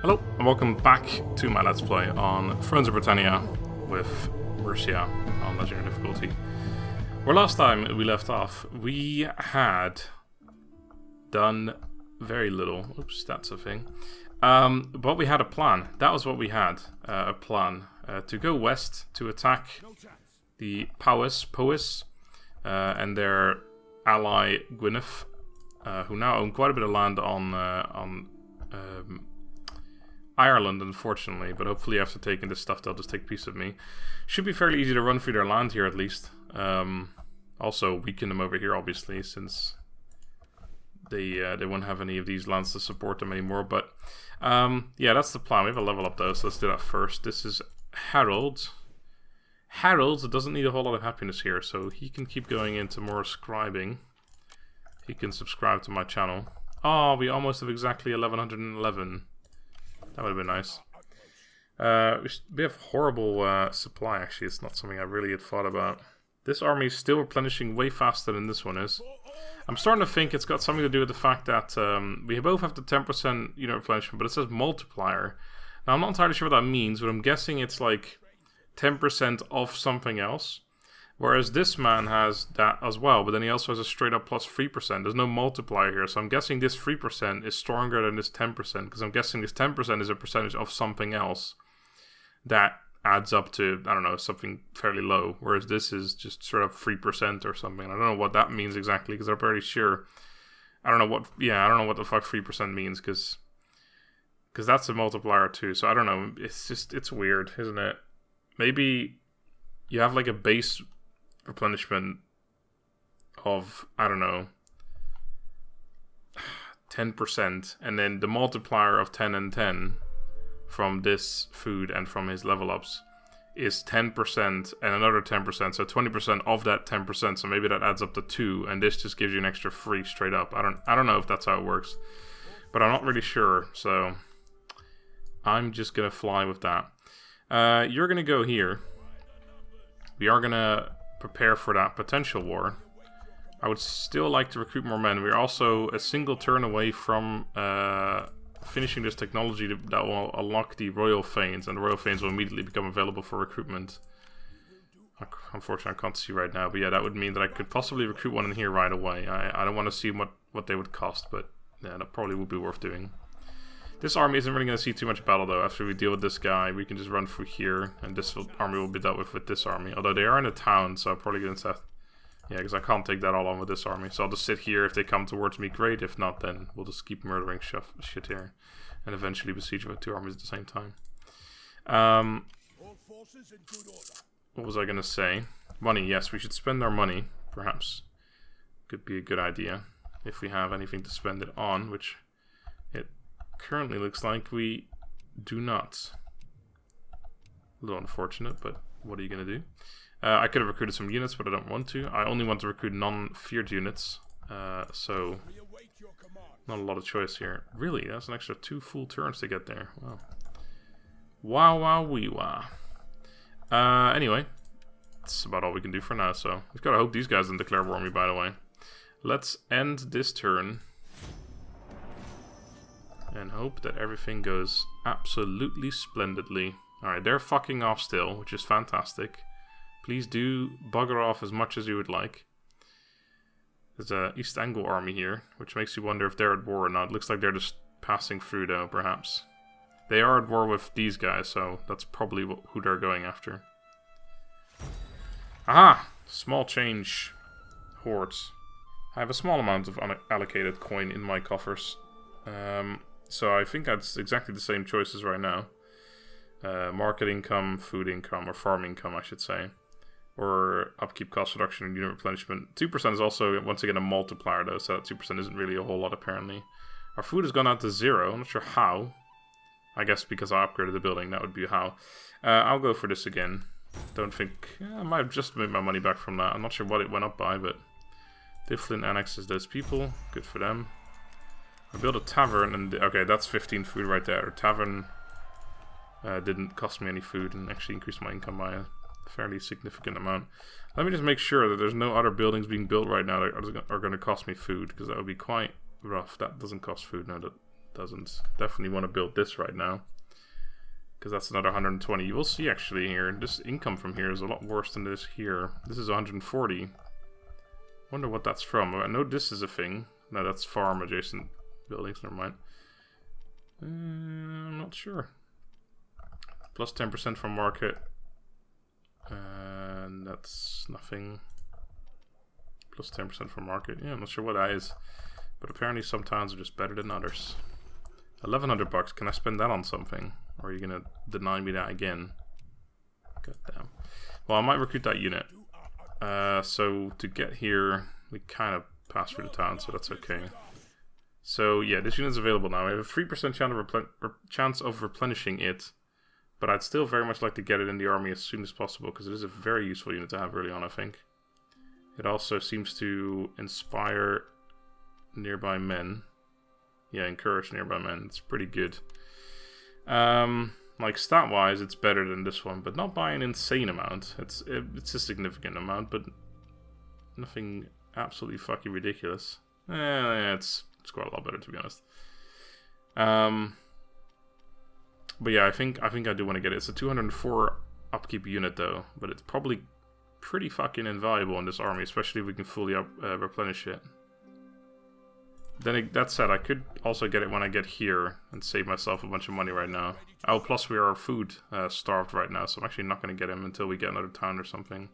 Hello, and welcome back to my Let's Play on Friends of Britannia with Mierce on Legendary difficulty. Where last time we left off, we had done very little. Oops, that's a thing. But we had a plan. That was what we had, a plan. To go west to attack the Powys, and their ally Gwyneth, who now own quite a bit of land on Ireland, unfortunately, but hopefully after taking this stuff they'll just take a piece of me. Should be fairly easy to run through their land here at least. Also weaken them over here obviously, since they won't have any of these lands to support them anymore, but yeah, that's the plan. We have a level up though, so let's do that first. This is Harold. Harold doesn't need a whole lot of happiness here, so he can keep going into more scribing. He can subscribe to my channel. Oh, we almost have exactly 1111. That would have been nice. We have horrible supply, actually. It's not something I really had thought about. This army is still replenishing way faster than this one is. I'm starting to think it's got something to do with the fact that we both have the 10% unit replenishment, but it says multiplier. Now, I'm not entirely sure what that means, but I'm guessing it's like 10% off something else. Whereas this man has that as well, but then he also has a straight up plus 3%. There's no multiplier here, so I'm guessing this 3% is stronger than this 10%, because I'm guessing this 10% is a percentage of something else that adds up to, I don't know, something fairly low, whereas this is just sort of 3% or something. I don't know what that means exactly, because I'm pretty sure, I don't know what the fuck 3% means, because that's a multiplier too, so I don't know, it's weird, isn't it? Maybe you have like a base replenishment of, I don't know, 10%, and then the multiplier of 10 and 10 from this food and from his level ups is 10% and another 10%, so 20% of that 10%, so maybe that adds up to 2, and this just gives you an extra 3 straight up. I don't know if that's how it works, but I'm not really sure, so I'm just gonna fly with that. You're gonna go here. We are gonna prepare for that potential war. I would still like to recruit more men. We're also a single turn away from finishing this technology that will unlock the Royal Fanes, and the Royal Fanes will immediately become available for recruitment. Unfortunately, I can't see right now, but yeah, that would mean that I could possibly recruit one in here right away. I don't want to see what they would cost, but yeah, that probably would be worth doing. This army isn't really going to see too much battle, though. After we deal with this guy, we can just run through here, and this army will be dealt with this army. Although they are in a town, so I'll probably get into... Yeah, because I can't take that all on with this army. So I'll just sit here. If they come towards me, great. If not, then we'll just keep murdering shit here. And eventually besiege with 2 armies at the same time. What was I going to say? Money, yes. We should spend our money, perhaps. Could be a good idea. If we have anything to spend it on, which... it currently looks like we do not. A little unfortunate, but what are you going to do? I could have recruited some units, but I don't want to. I only want to recruit non-feared units, so not a lot of choice here. Really, that's an extra 2 full turns to get there. Wow. Wow, wee, wah. Anyway, that's about all we can do for now, so we've got to hope these guys don't declare war on me, by the way. Let's end this turn and hope that everything goes absolutely splendidly. Alright, they're fucking off still, which is fantastic. Please do bugger off as much as you would like. There's a East Anglo army here, which makes you wonder if they're at war or not. It looks like they're just passing through though, perhaps. They are at war with these guys, so that's probably who they're going after. Aha! Small change. Hordes. I have a small amount of unallocated coin in my coffers. So I think that's exactly the same choices right now. Market income, food income, or farm income, I should say. Or upkeep cost reduction and unit replenishment. 2% is also, once again, a multiplier, though, so that 2% isn't really a whole lot, apparently. Our food has gone out to 0. I'm not sure how. I guess because I upgraded the building, that would be how. I'll go for this again. Don't think... I might have just made my money back from that. I'm not sure what it went up by, but... Difflin annexes those people. Good for them. I built a tavern, and okay, that's 15 food right there. A tavern didn't cost me any food and actually increased my income by a fairly significant amount. Let me just make sure that there's no other buildings being built right now that are going to cost me food, because that would be quite rough. That doesn't cost food, no, doesn't. Definitely want to build this right now. Because that's another 120. You will see actually here, this income from here is a lot worse than this here. This is 140. Wonder what that's from. I know this is a thing. No, that's farm adjacent buildings, never mind. I'm not sure. Plus 10% from market. And that's nothing. Plus 10% from market. Yeah, I'm not sure what that is. But apparently some towns are just better than others. 1100 bucks. Can I spend that on something? Or are you gonna deny me that again? God damn. Well, I might recruit that unit. So to get here, we kind of pass through the town, so that's okay. So yeah, this unit is available now. We have a 3% chance of replenishing it, but I'd still very much like to get it in the army as soon as possible because it is a very useful unit to have early on, I think. It also seems to inspire nearby men. Yeah, encourage nearby men. It's pretty good. Like stat-wise, it's better than this one, but not by an insane amount. It's a significant amount, but nothing absolutely fucking ridiculous. It's quite a lot better, to be honest. But yeah, I think I do want to get it. It's a 204 upkeep unit though, but it's probably pretty fucking invaluable in this army, especially if we can fully replenish it. Then that said, I could also get it when I get here and save myself a bunch of money right now. Oh, plus we are food starved right now, so I'm actually not going to get him until we get another town or something.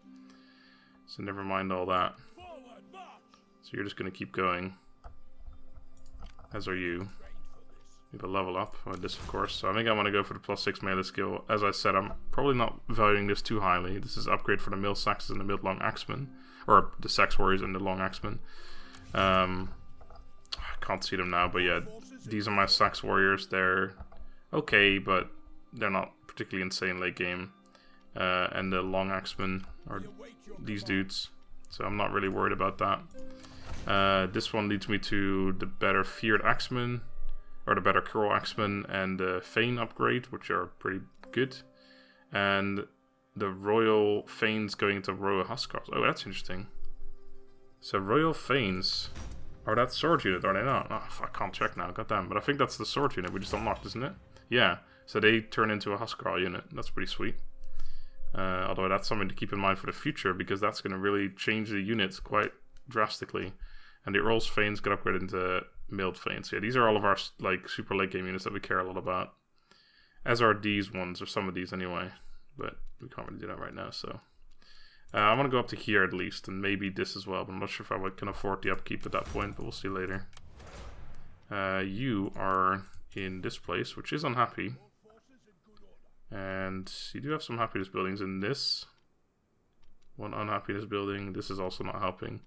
So never mind all that. So you're just going to keep going. As are you. You have a level up with this, of course. So I think I want to go for the +6 melee skill. As I said, I'm probably not valuing this too highly. This is upgrade for the Mill Saxes and the Mid Long Axemen. Or the Sax Warriors and the Long Axemen. I can't see them now, but yeah, these are my Sax Warriors. They're okay, but they're not particularly insane late game. And the Long Axemen are these dudes, so I'm not really worried about that. This one leads me to the better Feared Axemen, or the better Curl Axemen, and the Fane upgrade, which are pretty good. And the Royal Fanes going into Royal Huskars. Oh, that's interesting. So Royal Fanes... Are that sword unit, are they not? Oh, I can't check now, goddamn. But I think that's the sword unit we just unlocked, isn't it? Yeah, so they turn into a Huskar unit. That's pretty sweet. Although that's something to keep in mind for the future, because that's going to really change the units quite drastically. And the Earl's Fanes get upgraded into Milled Fanes. Yeah, these are all of our like super late game units that we care a lot about. As are these ones, or some of these anyway. But we can't really do that right now, so... I want to go up to here at least, and maybe this as well, but I'm not sure if I can afford the upkeep at that point, but we'll see later. You are in this place, which is unhappy. And you do have some happiness buildings in this. One unhappiness building. This is also not helping.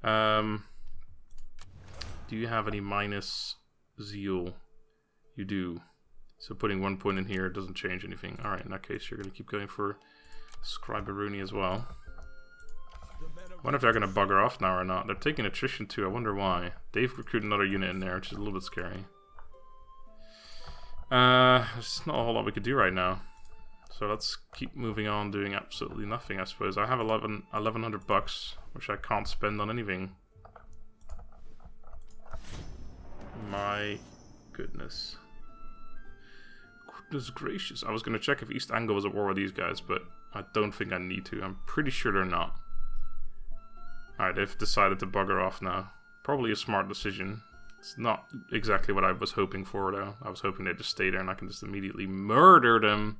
Do you have any minus zeal? You do. So putting 1 point in here doesn't change anything. Alright, in that case, you're going to keep going for... Scriberuni as well. I wonder if they're going to bugger off now or not. They're taking attrition too. I wonder why. They've recruited another unit in there, which is a little bit scary. There's not a whole lot we could do right now. So let's keep moving on, doing absolutely nothing, I suppose. I have 1100 bucks, which I can't spend on anything. My goodness. Goodness gracious. I was going to check if East Anglia was at war with these guys, but I don't think I need to. I'm pretty sure they're not. Alright, they've decided to bugger off now. Probably a smart decision. It's not exactly what I was hoping for, though. I was hoping they'd just stay there and I can just immediately murder them.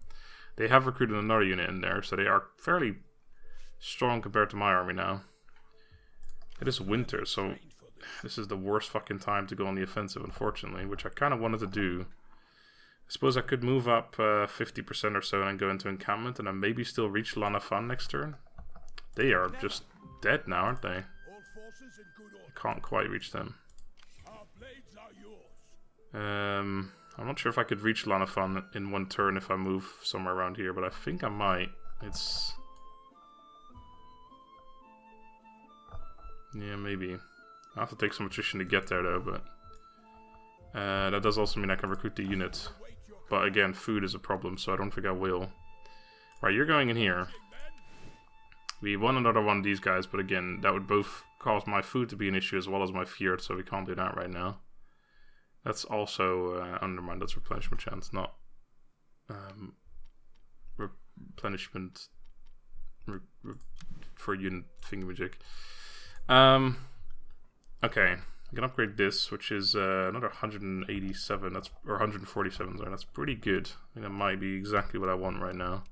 They have recruited another unit in there, so they are fairly strong compared to my army now. It is winter, so this is the worst fucking time to go on the offensive, unfortunately, which I kind of wanted to do. I suppose I could move up 50% or so and go into encampment and then maybe still reach Lanafan next turn. They are just dead now, aren't they? I can't quite reach them. I'm not sure if I could reach Lanafan in 1 turn if I move somewhere around here, but I think I might. It's... Yeah, maybe. I'll have to take some attrition to get there though, but... that does also mean I can recruit the units. But again, food is a problem, so I don't think I will. Right, you're going in here. We won another one of these guys, but again, that would both cause my food to be an issue as well as my feared, so we can't do that right now. That's also undermined. That's replenishment chance, not replenishment for unit thingamajig. Okay, I can upgrade this, which is another 187. That's or 147. Sorry, that's pretty good. I think that might be exactly what I want right now.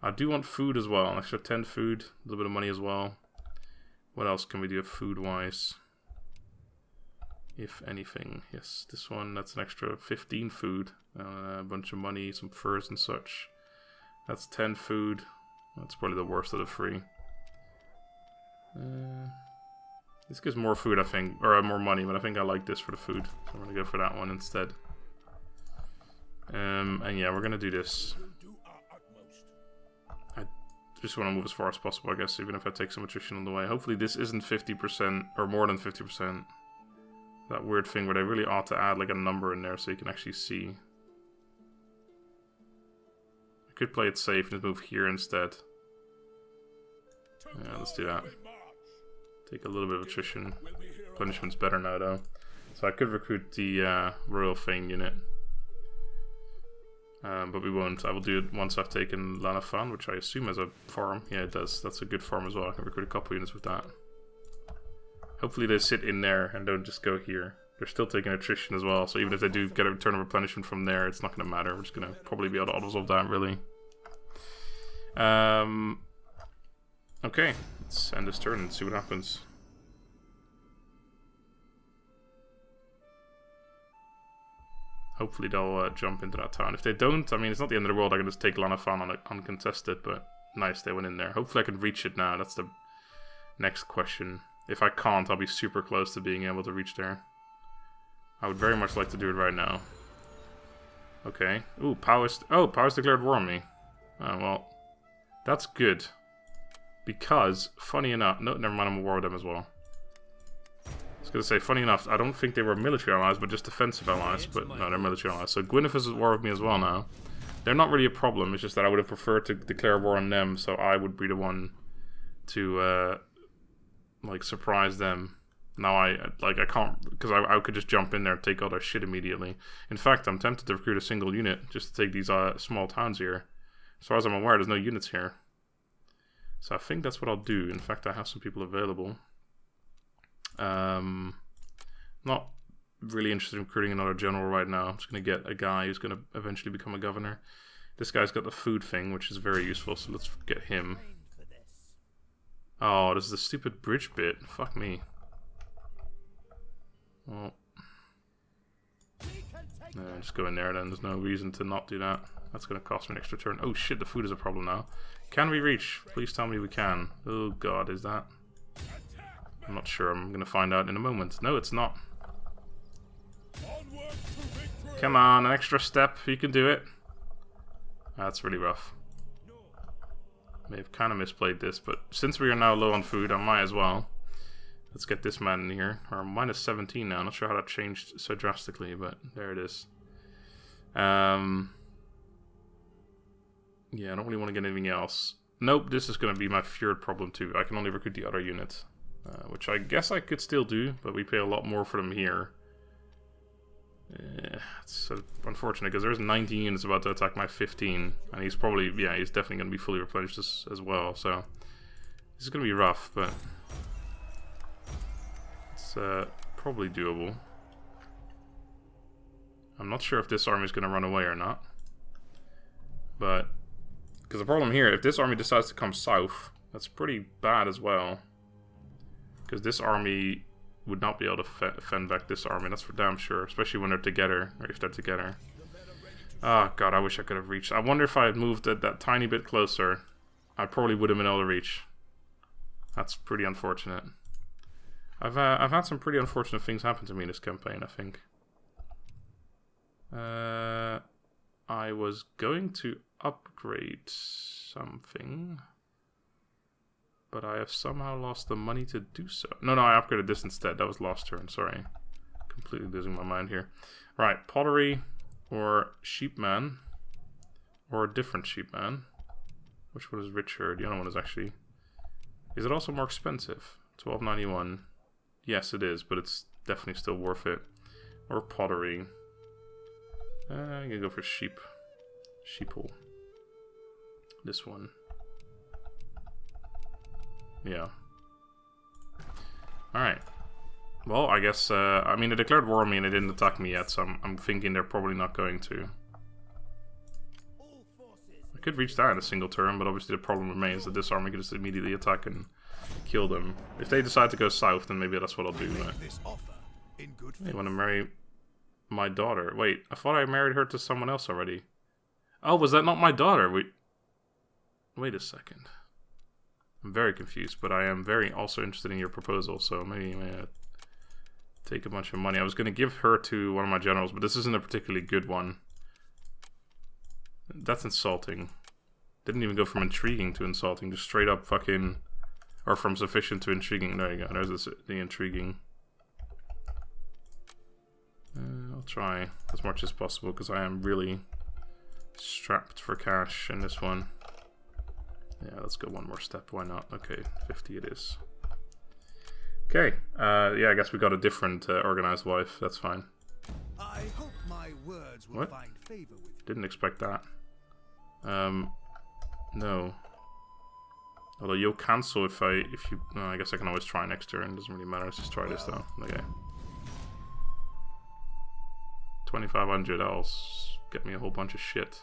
I do want food as well. An extra 10 food, a little bit of money as well. What else can we do food-wise? If anything, yes, this one, that's an extra 15 food, a bunch of money, some furs and such. That's 10 food. That's probably the worst of the three. This gives more food, I think, or more money, but I think I like this for the food, so I'm gonna go for that one instead. And yeah, we're gonna do this. I just want to move as far as possible, I guess, even if I take some attrition on the way. Hopefully this isn't 50% or more than 50%. That weird thing where they really ought to add like a number in there so you can actually see. I could play it safe and just move here instead. Yeah, let's do that. Take a little bit of attrition. Punishment's better now though. So I could recruit the Royal Fang unit. But we won't. I will do it once I've taken Lanafan, which I assume has a farm. Yeah, it does. That's a good farm as well. I can recruit a couple units with that. Hopefully they sit in there and don't just go here. They're still taking attrition as well, so even if they do get a return of replenishment from there, it's not going to matter. We're just going to probably be able to auto-resolve that, really. Okay, let's end this turn and see what happens. Hopefully they'll jump into that town. If they don't, I mean, it's not the end of the world. I can just take Lanafan on uncontested, but nice, they went in there. Hopefully I can reach it now. That's the next question. If I can't, I'll be super close to being able to reach there. I would very much like to do it right now. Okay. Ooh, Powers declared war on me. Oh, well. That's good. Because, funny enough... No, never mind, I'm at war with them as well. I was going to say, funny enough, I don't think they were military allies, but just defensive allies. But no, they're military allies. So Gwyneth is at war with me as well now. They're not really a problem. It's just that I would have preferred to declare war on them, so I would be the one to... like surprise them. Now I can't, because I could just jump in there and take all their shit immediately. In fact, I'm tempted to recruit a single unit just to take these small towns here. As far as I'm aware, there's no units here, so I think that's what I'll do. In fact, I have some people available. Not really interested in recruiting another general right now. I'm just gonna get a guy who's gonna eventually become a governor. This guy's got the food thing, which is very useful, so let's get him. Oh, this is the stupid bridge bit. Fuck me. Well, no, just go in there then. There's no reason to not do that. That's going to cost me an extra turn. Oh shit, the food is a problem now. Can we reach? Please tell me we can. Oh god, is that? I'm not sure. I'm going to find out in a moment. No, it's not. Come on, an extra step. You can do it. That's really rough. May have kind of misplayed this, but since we are now low on food, I might as well. Let's get this man in here. Or minus 17 now. Not sure how that changed so drastically, but there it is. Yeah, I don't really want to get anything else. Nope, this is going to be my third problem too. I can only recruit the other unit. Which I guess I could still do, but we pay a lot more for them here. It's unfortunate because there's 19 units about to attack my 15. And he's probably, yeah, he's definitely going to be fully replenished as well. So, this is going to be rough, but it's probably doable. I'm not sure if this army is going to run away or not. But, because the problem here, if this army decides to come south, that's pretty bad as well. Because this army would not be able to fend back this army, that's for damn sure. Especially when they're together, or if they're together. Oh god, I wish I could have reached. I wonder if I had moved it that tiny bit closer, I probably would have been able to reach. That's pretty unfortunate. I've had some pretty unfortunate things happen to me in this campaign, I think. I was going to upgrade something, but I have somehow lost the money to do so. No, I upgraded this instead. That was last turn, sorry. Completely losing my mind here. Right, pottery or sheepman, or a different sheepman. Which one is richer? The other one is actually... Is it also more expensive? $12.91. Yes, it is, but it's definitely still worth it. Or pottery. I'm gonna go for sheep. Sheeple. This one. Yeah. Alright. Well, I guess, I mean, they declared war on me and they didn't attack me yet, so I'm thinking they're probably not going to. I could reach that in a single turn, but obviously the problem remains that this army could just immediately attack and kill them. If they decide to go south, then maybe that's what I'll do. They want to marry my daughter. Wait, I thought I married her to someone else already. Oh, was that not my daughter? Wait a second. I'm very confused, but I am very also interested in your proposal, so maybe take a bunch of money. I was going to give her to one of my generals, but this isn't a particularly good one. That's insulting. Didn't even go from intriguing to insulting, just straight up fucking... Or from sufficient to intriguing. There you go, there's the intriguing. I'll try as much as possible, because I am really strapped for cash in this one. Yeah, let's go one more step, why not? Okay, 50 it is. Okay, yeah, I guess we got a different organized wife, that's fine. I hope my words will find favor with you. Didn't expect that. No. Although you'll cancel if you... No, I guess I can always try next turn, doesn't really matter, let's just try this though. Okay. 2,500, that'll get me a whole bunch of shit.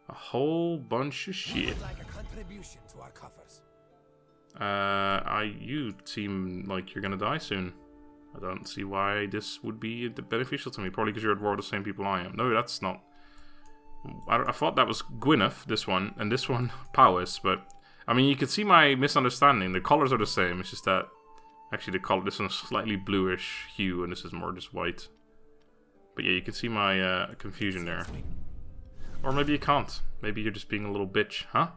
A whole bunch of shit. Like a contribution to our coffers. You seem like you're gonna die soon. I don't see why this would be beneficial to me. Probably because you're at war with the same people I am. No, that's not. I thought that was Gwyneth, this one, and this one Powys, but I mean, you can see my misunderstanding. The colors are the same. It's just that actually the color, this one's slightly bluish hue, and this is more just white. But yeah, you can see my confusion there. Or maybe you can't. Maybe you're just being a little bitch, huh?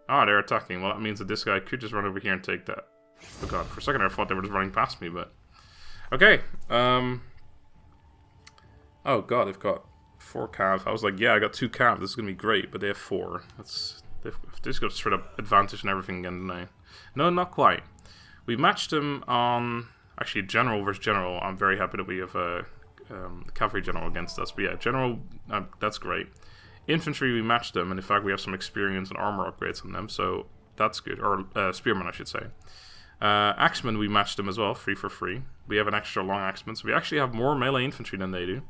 Ah, they're attacking. Well, that means that this guy could just run over here and take that. Oh god, for a second I thought they were just running past me, but... Okay, oh god, they've got 4 calves. I was like, yeah, I got 2 calves, this is gonna be great, but they have 4. They've just got straight up advantage and everything again, didn't they? No, not quite. We matched them on... Actually, general versus general. I'm very happy that we have a cavalry general against us. But yeah, general, that's great. Infantry, we matched them, and in fact we have some experience and armor upgrades on them, so that's good. Or spearmen, I should say. Axemen, we matched them as well, 3 for 3. We have an extra long axeman, so we actually have more melee infantry than they do.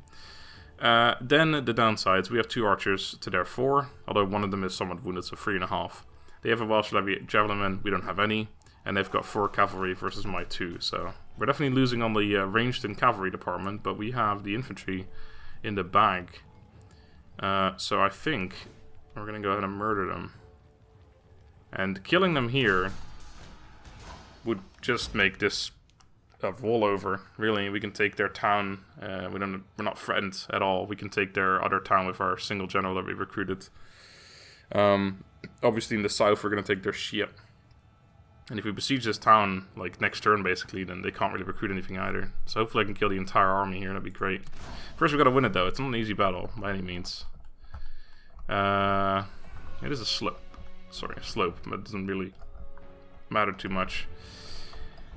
Then the downsides, we have 2 archers to their 4, although one of them is somewhat wounded, so 3.5. They have a Welsh javelin, we don't have any, and they've got 4 cavalry versus my 2, so we're definitely losing on the ranged and cavalry department, but we have the infantry in the bag. So I think we're going to go ahead and murder them. And killing them here would just make this a rollover. Really, we can take their town. We're not threatened at all. We can take their other town with our single general that we recruited. Obviously in the south we're going to take their ship. And if we besiege this town, like, next turn, basically, then they can't really recruit anything either. So hopefully I can kill the entire army here, that'd be great. First, we've got to win it, though. It's not an easy battle, by any means. It is a slope. Sorry, a slope, but it doesn't really matter too much.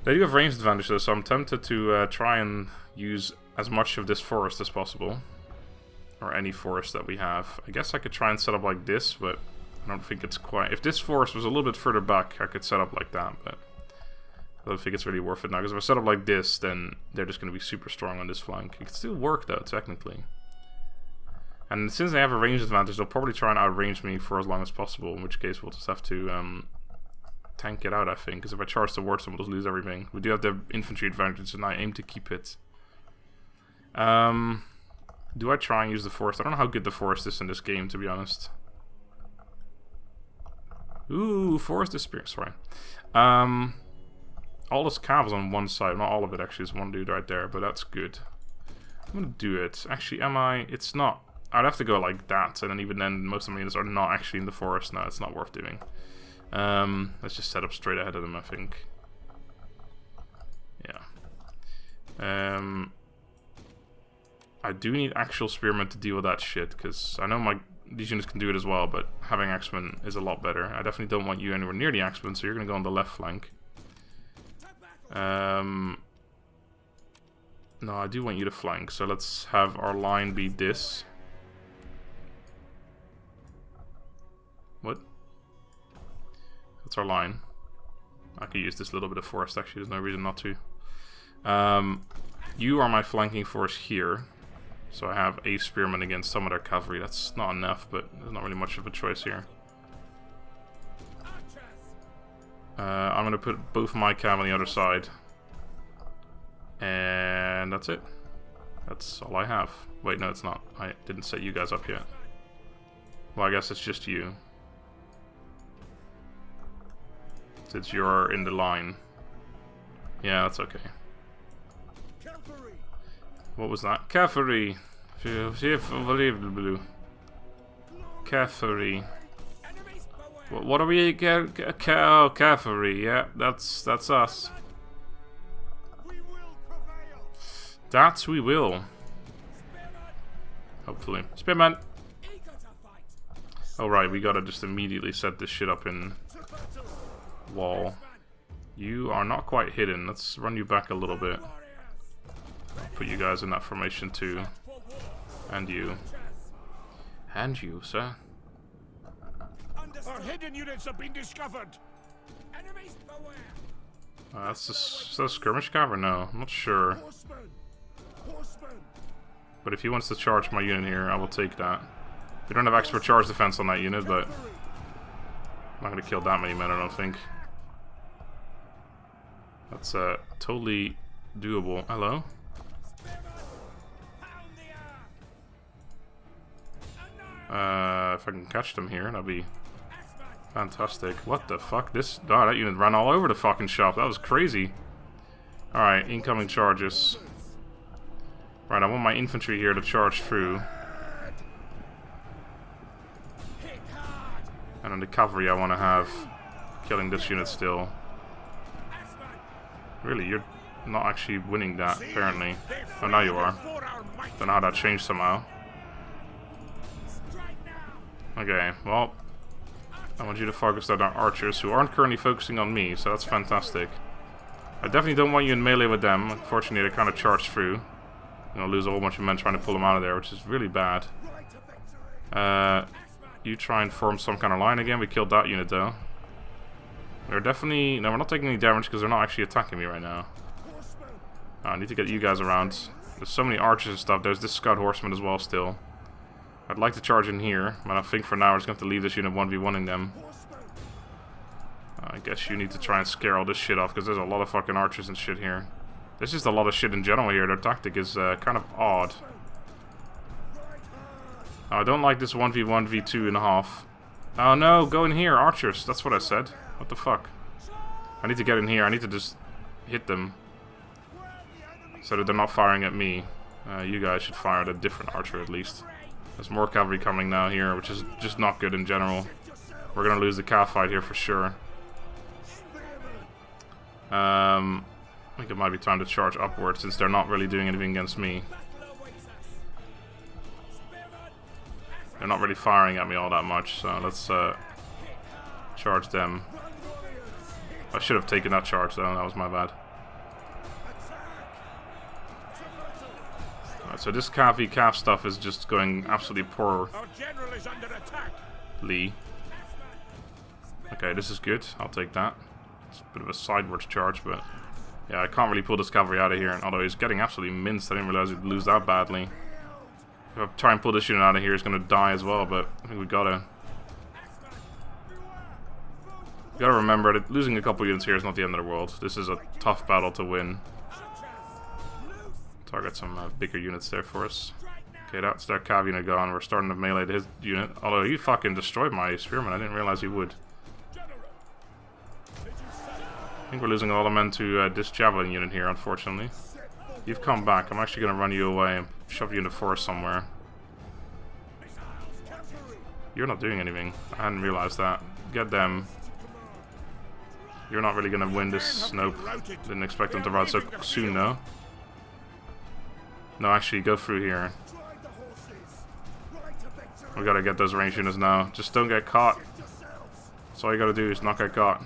They do have ranged advantage, though, so I'm tempted to try and use as much of this forest as possible. Or any forest that we have. I guess I could try and set up like this, but... I don't think it's quite... If this forest was a little bit further back, I could set up like that, but... I don't think it's really worth it now, because if I set up like this, then they're just going to be super strong on this flank. It could still work, though, technically. And since they have a range advantage, they'll probably try and outrange me for as long as possible, in which case we'll just have to tank it out, I think, because if I charge towards them, we'll just lose everything. We do have the infantry advantage, and I aim to keep it. Do I try and use the forest? I don't know how good the forest is in this game, to be honest. Ooh, forest disappears, sorry. All this cav is on one side, not all of it actually, there's one dude right there, but that's good. I'm gonna do it. Actually, am I? It's not. I'd have to go like that, and then even then, most of my units are not actually in the forest. No, it's not worth doing. Let's just set up straight ahead of them, I think. Yeah. I do need actual spearmen to deal with that shit, because I know these units can do it as well, but having axemen is a lot better. I definitely don't want you anywhere near the axemen, so you're going to go on the left flank. No, I do want you to flank, so let's have our line be this. What? That's our line. I could use this little bit of forest, actually, there's no reason not to. You are my flanking force here. So I have a spearman against some of their cavalry. That's not enough, but there's not really much of a choice here. I'm going to put both my cav on the other side. And that's it. That's all I have. Wait, no, it's not. I didn't set you guys up yet. Well, I guess it's just you. Since you're in the line. Yeah, that's okay. What was that? Cavalry. Cavalry. What are we? Oh, cavalry. Yeah, that's us. That we will. Hopefully. Spearman! Oh right, we gotta just immediately set this shit up in wall. You are not quite hidden. Let's run you back a little bit. Put you guys in that formation too. And you. And you, sir. Our hidden units have been discovered. That's a skirmish cav or no? I'm not sure. But if he wants to charge my unit here, I will take that. We don't have expert charge defense on that unit, but I'm not going to kill that many men, I don't think. That's totally doable. Hello? If I can catch them here, that'd be fantastic. What the fuck? This... Oh, that unit ran all over the fucking shop. That was crazy. Alright, incoming charges. Right, I want my infantry here to charge through. And then the cavalry I want to have killing this unit still. Really, you're not actually winning that, apparently. Oh, now you are. Don't know how that changed somehow. Okay, well, I want you to focus on our archers, who aren't currently focusing on me, so that's fantastic. I definitely don't want you in melee with them. Unfortunately, they kind of charge through. I'm gonna lose a whole bunch of men trying to pull them out of there, which is really bad. You try and form some kind of line again. We killed that unit, though. They're definitely... No, we're not taking any damage because they're not actually attacking me right now. I need to get you guys around. There's so many archers and stuff. There's this scout horseman as well still. I'd like to charge in here, but I think for now we're just going to have to leave this unit 1v1ing them. I guess you need to try and scare all this shit off, because there's a lot of fucking archers and shit here. There's just a lot of shit in general here. Their tactic is kind of odd. I don't like this 1v1, v2.5. Oh no, go in here, archers. That's what I said. What the fuck? I need to get in here. I need to just hit them. So that they're not firing at me. You guys should fire at a different archer at least. There's more cavalry coming now here, which is just not good in general. We're gonna lose the cav fight here for sure. I think it might be time to charge upwards since they're not really doing anything against me. They're not really firing at me all that much, so let's charge them. I should have taken that charge though, that was my bad. Alright, so this cav stuff is just going absolutely poorly. Okay, this is good, I'll take that. It's a bit of a sideways charge, but yeah, I can't really pull this cavalry out of here, although he's getting absolutely minced. I didn't realize he'd lose that badly. If I try and pull this unit out of here, he's going to die as well, but I think we gotta remember that losing a couple units here is not the end of the world. This is a tough battle to win. Target some bigger units there for us. Okay, that's their cav unit gone. We're starting to melee his unit, although he fucking destroyed my spearman. I didn't realize he would. I think we're losing a lot of men to this javelin unit here, unfortunately. You've come back. I'm actually going to run you away and shove you in the forest somewhere. You're not doing anything. I hadn't realized that. Get them. You're not really going to win this. Nope. Didn't expect them to run so soon, though. No, actually, go through here. We got to get those range units now. Just don't get caught. That's all you got to do is not get caught.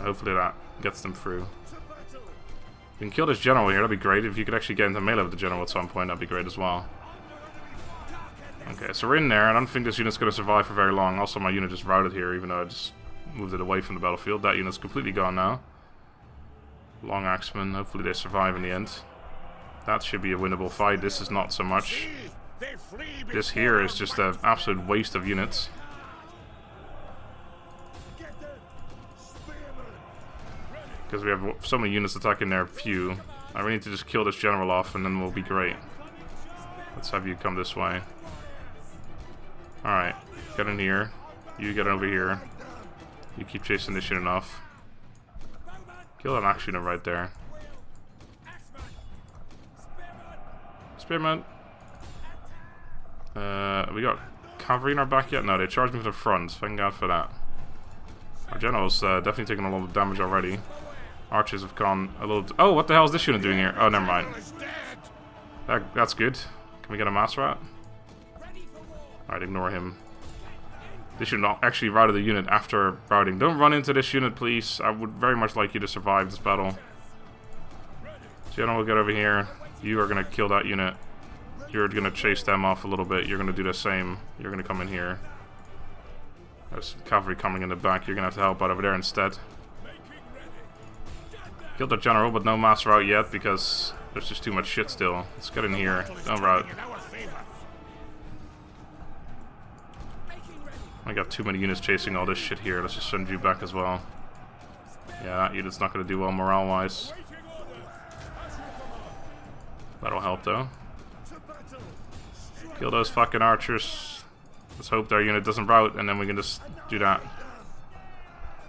hopefully that gets them through. We can kill this general here, that'd be great. If you could actually get into melee with the general at some point, that'd be great as well. Okay, so we're in there. I don't think this unit's going to survive for very long. Also, my unit just routed here, even though I just moved it away from the battlefield. That unit's completely gone now. Long axemen, hopefully they survive in the end. That should be a winnable fight. This is not so much. This here is just an absolute waste of units. Because we have so many units attacking their few. I really need to just kill this general off and then we'll be great. Let's have you come this way. Alright, get in here. You get over here. You keep chasing this unit off. Kill that axe unit right there. Spearman. We got cavalry in our back yet? No, they charged me from the front. Thank God for that. Our general's definitely taking a lot of damage already. Archers have gone a little... Oh, what the hell is this unit doing here? Oh, never mind. That's good. Can we get a mass rat? Alright, ignore him. This should not actually routed the unit after routing. Don't run into this unit, please. I would very much like you to survive this battle. General will get over here. You are going to kill that unit. You're going to chase them off a little bit. You're going to do the same. You're going to come in here. There's cavalry coming in the back. You're going to have to help out over there instead. Killed the general, but no mass route yet because there's just too much shit still. Let's get in here. Don't route. I got too many units chasing all this shit here. Let's just send you back as well. Yeah, that unit's not going to do well morale-wise. That'll help, though. Kill those fucking archers. Let's hope their unit doesn't rout, and then we can just do that.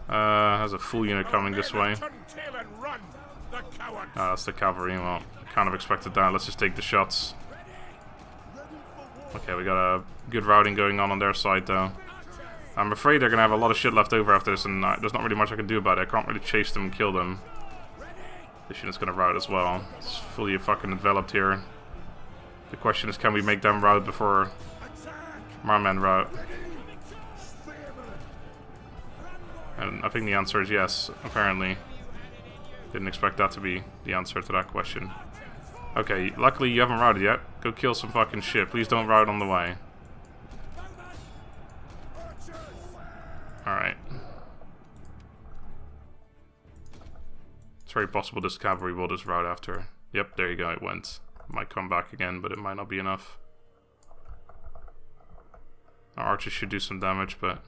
Has a full unit coming this way. Oh, that's the cavalry. Well, kind of expected that. Let's just take the shots. Okay, we got a good routing going on their side, though. I'm afraid they're going to have a lot of shit left over after this, and there's not really much I can do about it. I can't really chase them and kill them. This unit's going to rout as well. It's fully fucking enveloped here. The question is, can we make them rout before my men rout? And I think the answer is yes, apparently. Didn't expect that to be the answer to that question. Okay, luckily you haven't routed yet. Go kill some fucking shit. Please don't rout on the way. Alright. It's very possible this cavalry will just rout after. Yep, there you go, it went. Might come back again, but it might not be enough. Our archers should do some damage, but...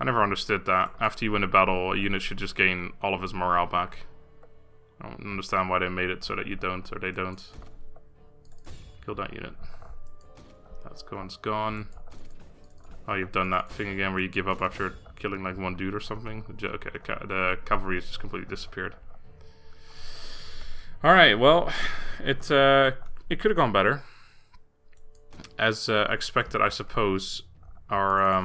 I never understood that. After you win a battle, a unit should just gain all of his morale back. I don't understand why they made it so that you don't, or they don't. Kill that unit. That's gone. Oh, you've done that thing again where you give up after killing like one dude or something. Okay, the cavalry has just completely disappeared. Alright, well, it could have gone better. As expected, I suppose, our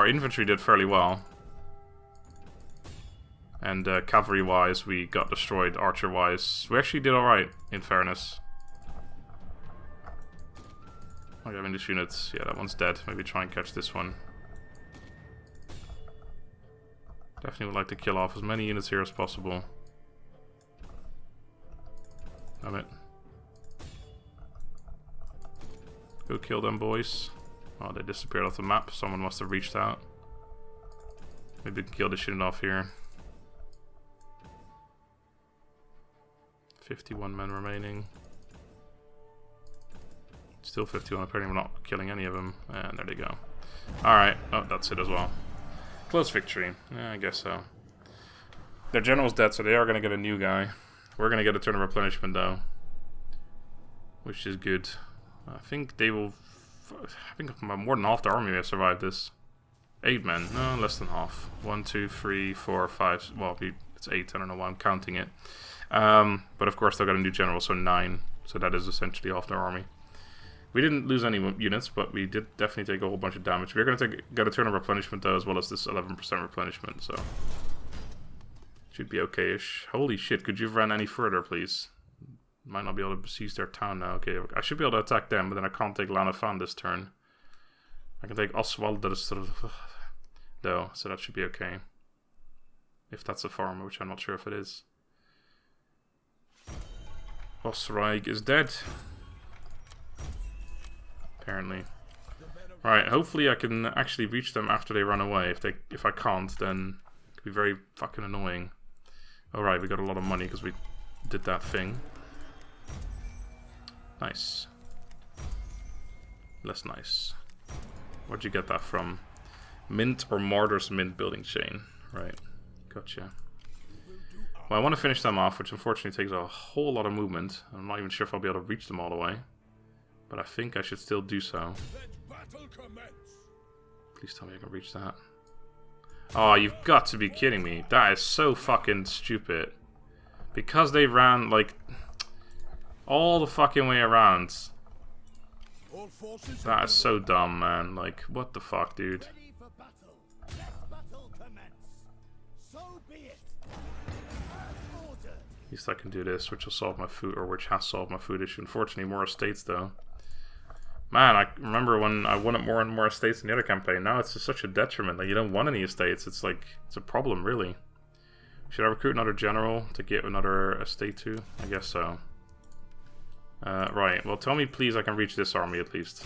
infantry did fairly well. And cavalry-wise, we got destroyed. Archer-wise, we actually did alright, in fairness. Okay, I mean, this unit's... yeah, that one's dead. Maybe try and catch this one. Definitely would like to kill off as many units here as possible. Damn it. Go kill them, boys. Oh, they disappeared off the map. Someone must have reached out. Maybe we can kill this unit off here. 51 men remaining. Still 51. Apparently we're not killing any of them. And there they go. Alright. Oh, that's it as well. Close victory. Yeah, I guess so. Their general's dead, so they are going to get a new guy. We're going to get a turn of replenishment, though. Which is good. I think they will... I think more than half the army have survived this. 8 men. No, less than half. 1, 2, 3, 4, 5... well, it's 8. I don't know why I'm counting it. But of course, they've got a new general, so 9. So that is essentially half their army. We didn't lose any units, but we did definitely take a whole bunch of damage. We're going to get a turn of replenishment, though, as well as this 11% replenishment, so... should be okay-ish. Holy shit, could you have ran any further, please? Might not be able to seize their town now. Okay, I should be able to attack them, but then I can't take Lanafan this turn. I can take Oswald, that is sort of... though, so that should be okay. If that's a farmer, which I'm not sure if it is. Osraig is dead. Apparently. Right, hopefully I can actually reach them after they run away. If I can't, then it could be very fucking annoying. Alright, we got a lot of money because we did that thing. Nice. Less nice. Where'd you get that from? Mint or Martyr's Mint building chain. Right. Gotcha. Well, I want to finish them off, which unfortunately takes a whole lot of movement. I'm not even sure if I'll be able to reach them all the way. But I think I should still do so. Please tell me I can reach that. Oh, you've got to be kidding me. That is so fucking stupid. Because they ran, like, all the fucking way around. That is so dumb, man. Like, what the fuck, dude? At least I can do this, which will solve my food, or which has solved my food issue. Unfortunately, more estates, though. Man, I remember when I wanted more and more estates in the other campaign. Now it's just such a detriment that you don't want any estates. It's like, it's a problem, really. Should I recruit another general to get another estate too? I guess so. Right, well tell me please I can reach this army at least.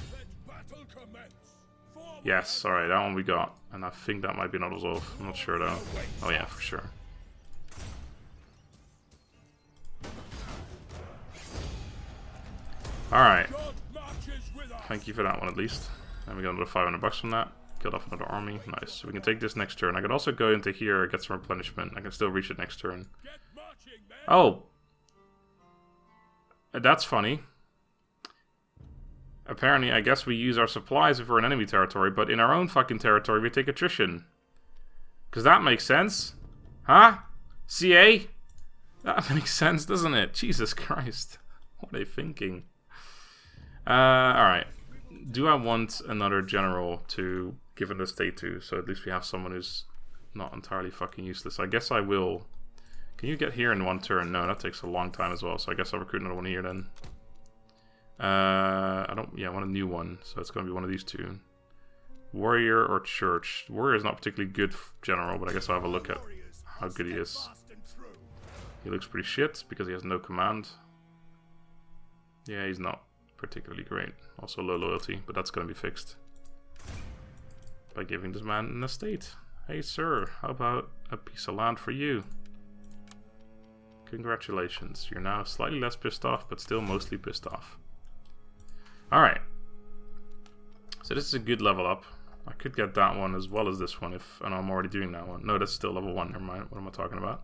Yes, alright, that one we got. And I think that might be another Zolf. I'm not sure though. Oh yeah, for sure. Alright. Thank you for that one at least. And we got another 500 bucks from that. Killed off another army. Nice. So we can take this next turn. I could also go into here and get some replenishment. I can still reach it next turn. Oh! That's funny. Apparently, I guess we use our supplies if we're in enemy territory, but in our own fucking territory we take attrition. Because that makes sense. Huh? CA? That makes sense, doesn't it? Jesus Christ. What are they thinking? Alright. Do I want another general to give an estate to? So at least we have someone who's not entirely fucking useless. I guess I will. Can you get here in one turn? No, that takes a long time as well. So I guess I'll recruit another one here then. I want a new one. So it's going to be one of these two. Warrior or church. Warrior is not particularly good general, but I guess I'll have a look at how good he is. He looks pretty shit because he has no command. Yeah, he's not particularly great. Also low loyalty, but that's going to be fixed by giving this man an estate. Hey sir, how about a piece of land for you? Congratulations, you're now slightly less pissed off, but still mostly pissed off. Alright. So this is a good level up. I could get that one as well as this one if, and I'm already doing that one. No, that's still level 1, never mind. What am I talking about?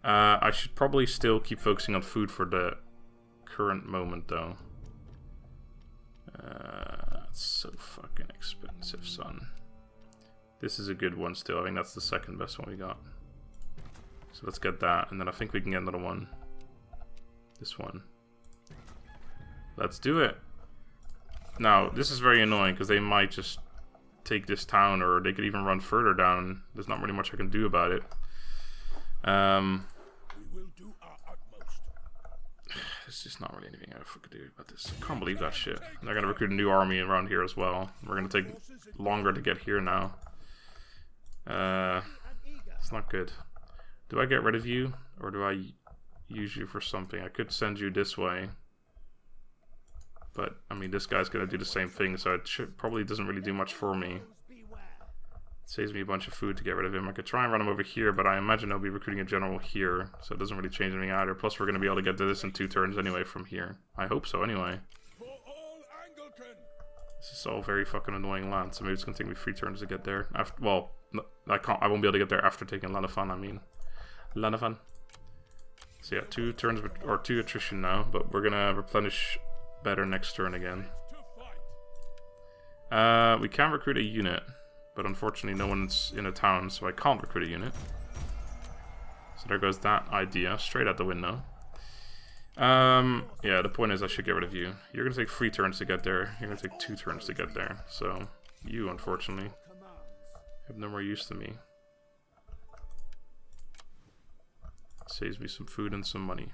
I should probably still keep focusing on food for the current moment though. It's so fucking expensive, son. This is a good one still. I think that's the second best one we got. So let's get that, and then I think we can get another one. This one. Let's do it. Now, this is very annoying because they might just take this town, or they could even run further down. There's not really much I can do about it. There's just not really anything I could do about this. I can't believe that shit. They're gonna recruit a new army around here as well. We're gonna take longer to get here now. It's not good. Do I get rid of you, or do I use you for something? I could send you this way. But, I mean, this guy's gonna do the same thing, so it probably doesn't really do much for me. It saves me a bunch of food to get rid of him. I could try and run him over here, but I imagine they'll be recruiting a general here, so it doesn't really change anything either. Plus, we're gonna be able to get to this in 2 turns anyway from here. I hope so, anyway. This is all very fucking annoying land, so maybe it's gonna take me 3 turns to get there. Well, no, I won't be able to get there after taking Lanafan, I mean. Lanafan. So yeah, 2 turns, or 2 attrition now, but we're gonna replenish better next turn again. We can recruit a unit, but unfortunately no one's in a town, so I can't recruit a unit. So there goes that idea, straight out the window. Yeah, the point is I should get rid of you. You're gonna take 3 turns to get there. You're gonna take 2 turns to get there. So, you, unfortunately, have no more use to me. Saves me some food and some money.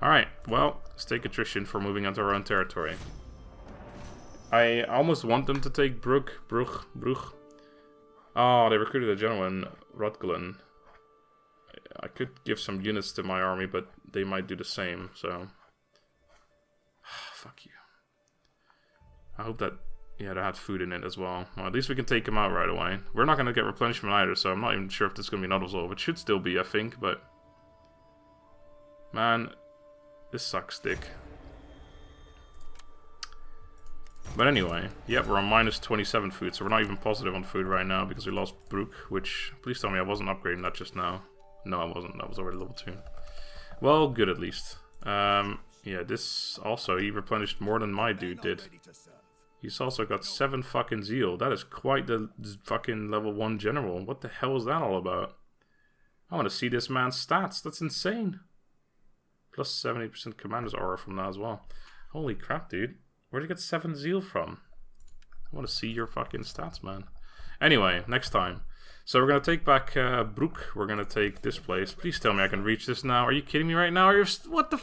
Alright, well, let's take attrition for moving onto our own territory. I almost want them to take Bruch. Oh, they recruited a general in Rutglen. I could give some units to my army, but they might do the same, so... Fuck you. I hope that... Yeah, they had food in it as well. Well, at least we can take them out right away. We're not going to get replenishment either, so I'm not even sure if this is going to be an auto-resolve. It should still be, I think, but... Man, this sucks dick. But anyway, yep, we're on minus 27 food, so we're not even positive on food right now because we lost Bruch, which... Please tell me I wasn't upgrading that just now. No, I wasn't. That was already level 2. Well, good at least. Yeah, this also, he replenished more than my dude did. He's also got 7 fucking zeal. That is quite the fucking level 1 general. What the hell is that all about? I want to see this man's stats. That's insane. Plus 70% commander's aura from that as well. Holy crap, dude. Where'd you get 7 zeal from? I want to see your fucking stats, man. Anyway, next time. So we're going to take back Bruch. We're going to take this place. Please tell me I can reach this now. Are you kidding me right now? What the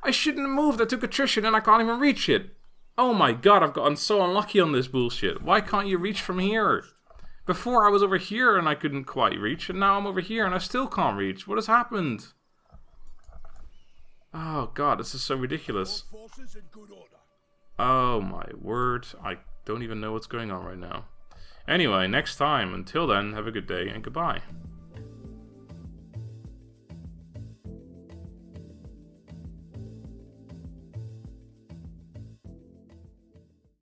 I shouldn't have moved. I took attrition and I can't even reach it. Oh my god, I've gotten so unlucky on this bullshit. Why can't you reach from here? Before I was over here and I couldn't quite reach, and now I'm over here and I still can't reach. What has happened? Oh god, this is so ridiculous. Oh my word. I don't even know what's going on right now. Anyway, next time. Until then, have a good day and goodbye.